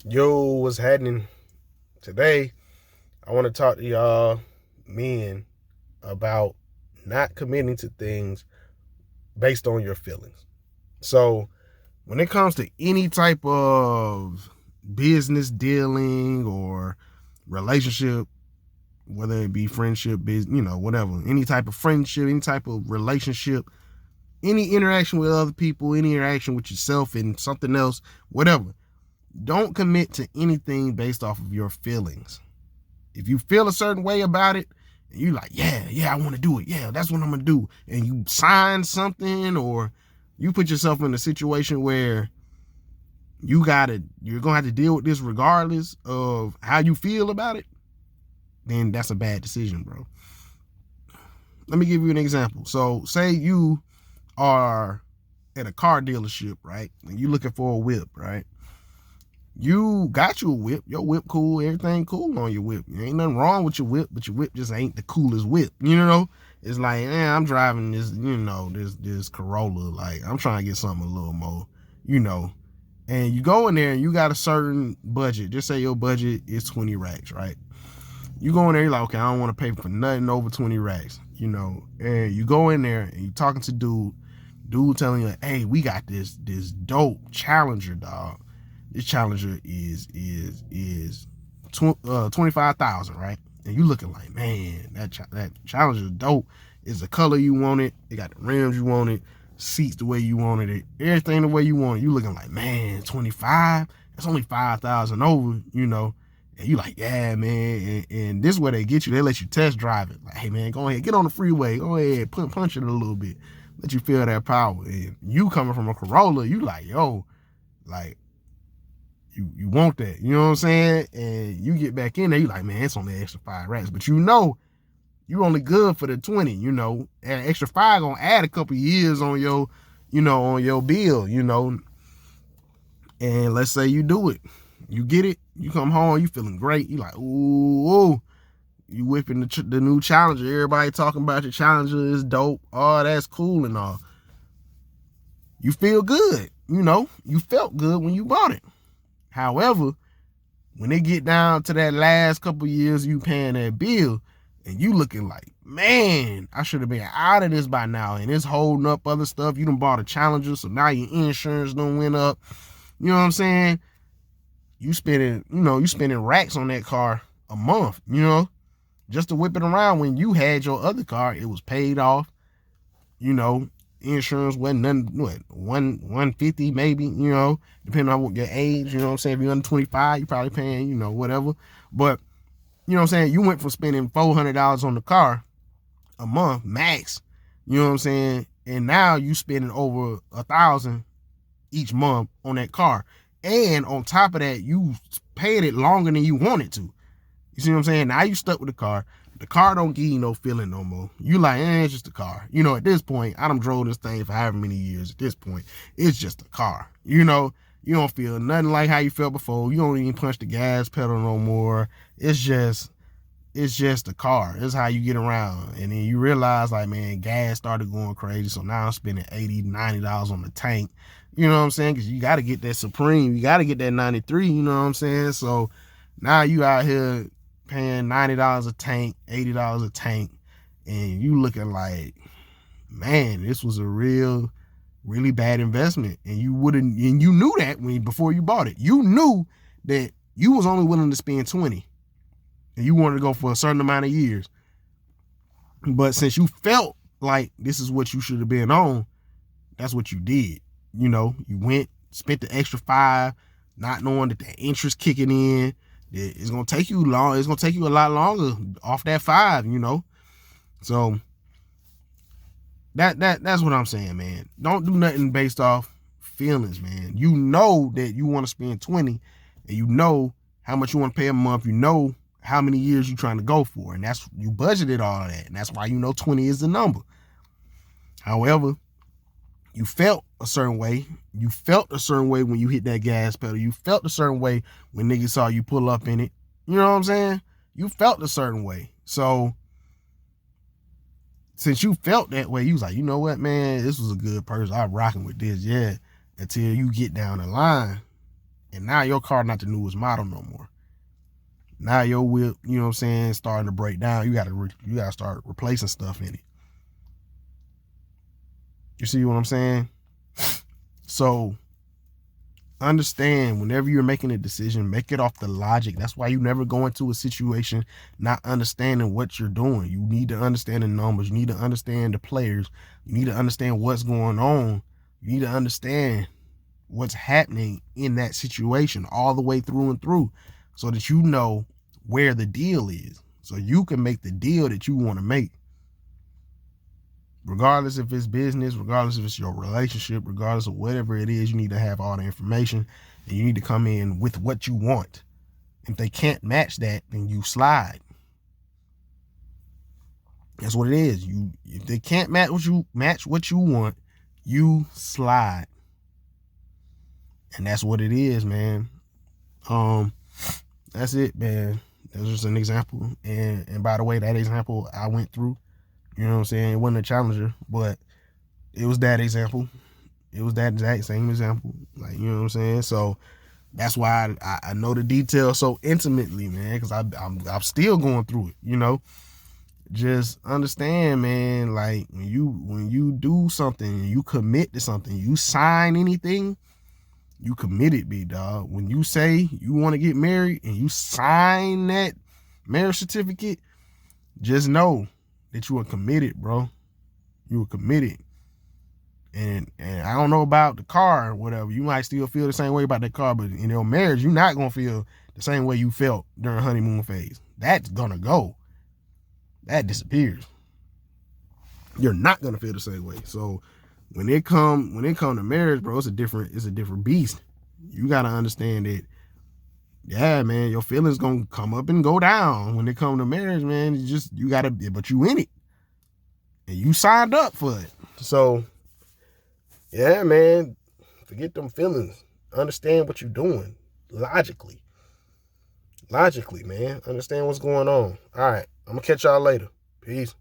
Yo, what's happening? Today, I want to talk to y'all men about not committing to things based on your feelings. So, when it comes to any type of business dealing or relationship, whether it be friendship, business, whatever, any type of friendship, any type of relationship, any interaction with other people, any interaction with yourself and something else, whatever, don't commit to anything based off of your feelings. If you feel a certain way about it, and you like, yeah, I want to do it. Yeah, that's what I'm gonna do. And you sign something, or you put yourself in a situation where you're gonna have to deal with this regardless of how you feel about it, then that's a bad decision, bro. Let me give you an example. So say you are at a car dealership, right? And you looking for a whip, right? You got you a whip, your whip cool, everything cool on your whip. There ain't nothing wrong with your whip, but your whip just ain't the coolest whip. It's like, I'm driving this, this Corolla. Like, I'm trying to get something a little more, you know. And you go in there and you got a certain budget. Just say your budget is 20 racks, right? You go in there, you're like, okay, I don't want to pay for nothing over 20 racks, And you go in there and you talking to dude telling you, hey, we got this dope Challenger, dog. This Challenger is 25,000, right? And you looking like, man, that Challenger is dope. It's the color you want it. It got the rims you want it, seats the way you wanted it, everything the way you want it. You looking like, man, 25. That's only 5,000 over, And you like, yeah, man. And this is where they get you. They let you test drive it. Like, hey, man, go ahead, get on the freeway. Go ahead, punch it a little bit. Let you feel that power. And you coming from a Corolla, you like, yo, like, you want that, you know what I'm saying? And you get back in there, you like, man, it's only an extra 5 racks. But you only good for the 20, And extra 5 gonna add a couple years on your, on your bill, And let's say you do it. You get it, you come home, you feeling great. You like, ooh, you whipping the new Challenger. Everybody talking about your Challenger is dope. Oh, that's cool and all. You feel good, You felt good when you bought it. However, when they get down to that last couple years you paying that bill and you looking like, man, I should have been out of this by now, and it's holding up other stuff. You done bought a Challenger, so now your insurance done went up. You know what I'm saying? You spending racks on that car a month, just to whip it around. When you had your other car, it was paid off, you know, insurance wasn't nothing, 150 maybe, depending on what your age, you know what I'm saying? If you're under 25, you're probably paying, whatever. But, you know what I'm saying? You went from spending $400 on the car a month max, you know what I'm saying? And now you spending over 1,000 each month on that car. And on top of that, you paid it longer than you wanted to. You see what I'm saying? Now you stuck with the car. The car don't give you no feeling no more. You like, it's just a car. At this point, I done drove this thing for however many years. At this point, it's just a car. You don't feel nothing like how you felt before. You don't even punch the gas pedal no more. It's just a car. It's how you get around. And then you realize, like, man, gas started going crazy. So now I'm spending $80, $90 on the tank. You know what I'm saying? Because you got to get that Supreme. You got to get that 93. You know what I'm saying? So now you out here paying $90 a tank, $80 a tank, and you looking like, man, this was a really bad investment. And you knew that before you bought it. You knew that you was only willing to spend 20 and you wanted to go for a certain amount of years. But since you felt like this is what you should have been on, that's what you did. You went, spent the extra 5, not knowing that the interest kicking in. It's gonna take you long. It's gonna take you a lot longer off that 5, So that's what I'm saying, man. Don't do nothing based off feelings, man. You know that you want to spend 20, and you know how much you want to pay a month. You know how many years you're trying to go for, and that's, you budgeted all of that, and that's why 20 is the number. However, you felt a certain way. You felt a certain way when you hit that gas pedal. You felt a certain way when niggas saw you pull up in it. You know what I'm saying? You felt a certain way. So since you felt that way, you was like, you know what, man, this was a good person. I'm rocking with this, yeah. Until you get down the line And now your car not the newest model no more. Now your whip, you know what I'm saying, starting to break down. You gotta start replacing stuff in it. You see what I'm saying? So understand, whenever you're making a decision, make it off the logic. That's why you never go into a situation not understanding what you're doing. You need to understand the numbers. You need to understand the players. You need to understand what's going on. You need to understand what's happening in that situation all the way through and through, so that you know where the deal is, so you can make the deal that you want to make. Regardless if it's business, regardless if it's your relationship, regardless of whatever it is, you need to have all the information, and you need to come in with what you want. If they can't match that, then you slide. That's what it is. If they can't match what you want, you slide. And that's what it is, man. That's it, man. That's just an example. And by the way, that example I went through, you know what I'm saying? It wasn't a challenger, but it was that example. It was that exact same example. Like, you know what I'm saying? So that's why I know the details so intimately, man, because I'm still going through it, you know? Just understand, man, like when you do something, you commit to something, you sign anything, you committed, big dog. When you say you want to get married and you sign that marriage certificate, just know that you are committed, bro. You were committed. And I don't know about the car or whatever. You might still feel the same way about that car, but in your marriage, you're not going to feel the same way you felt during honeymoon phase. That's going to go. That disappears. You're not going to feel the same way. So when it come to marriage, bro, it's a different beast. You got to understand that, yeah, man, your feelings going to come up and go down when it come to marriage, man. You got to, but you in it. And you signed up for it. So, yeah, man, forget them feelings. Understand what you're doing logically. Logically, man. Understand what's going on. All right, I'm going to catch y'all later. Peace.